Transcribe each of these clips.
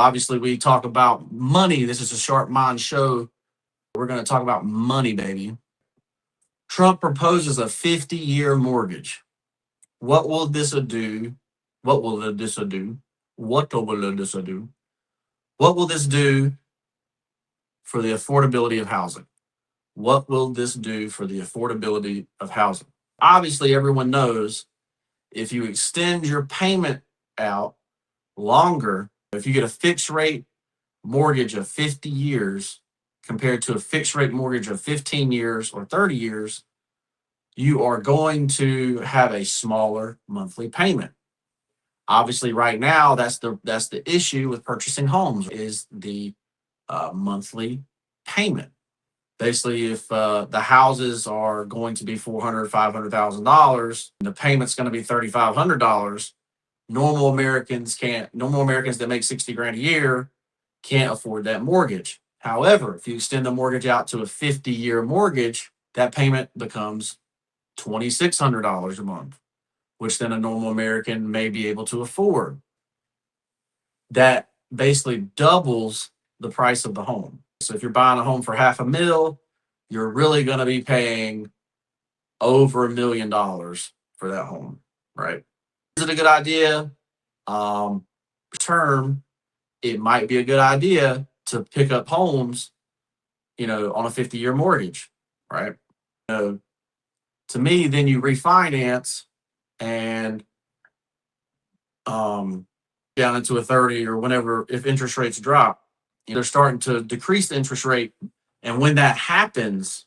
Obviously, we talk about money. This is a Sharp Mind show. We're going to talk about money, baby. Trump proposes a 50-year mortgage. What will this do? What will this do? What will this do? What will this do for the affordability of housing? What will this do for the affordability of housing? Obviously, everyone knows if you extend your payment out longer, if you get a fixed rate mortgage of 50 years compared to a fixed rate mortgage of 15 years or 30 years, you are going to have a smaller monthly payment. Obviously, right now, that's the issue with purchasing homes is the monthly payment. Basically, if the houses are going to be $400,000, $500,000, the payment's going to be $3,500. Normal Americans that make 60 grand a year can't afford that mortgage. However, if you extend the mortgage out to a 50-year mortgage, that payment becomes $2,600 a month, which then a normal American may be able to afford. That basically doubles the price of the home. So if you're buying a home for $500,000, you're really going to be paying over $1 million for that home, right? Is it a good idea? Term, it might be a good idea to pick up homes, on a 50-year mortgage, right? To me, then you refinance and down into a 30 or whenever, if interest rates drop, they're starting to decrease the interest rate. And when that happens,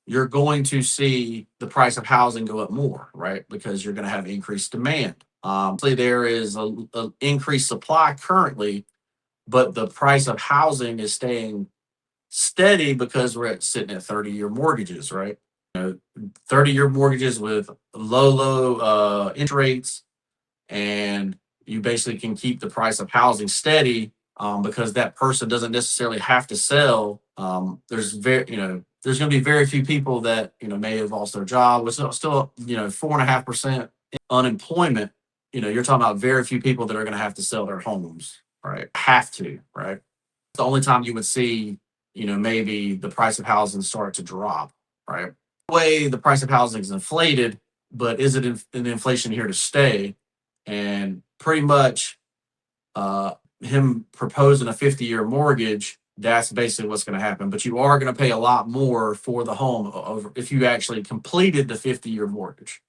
you're going to see the price of housing go up more, right? Because you're going to have increased demand. There is an increased supply currently, but the price of housing is staying steady because we're sitting at 30-year mortgages, right? 30-year mortgages with low interest rates, and you basically can keep the price of housing steady because that person doesn't necessarily have to sell. There's there's going to be very few people that may have lost their job. With still 4.5% unemployment. You're talking about very few people that are going to have to sell their homes, right? Have to, right? The only time you would see, maybe the price of housing start to drop, right? The way the price of housing is inflated, but is it an inflation here to stay? And pretty much him proposing a 50-year mortgage, that's basically what's going to happen. But you are going to pay a lot more for the home if you actually completed the 50-year mortgage.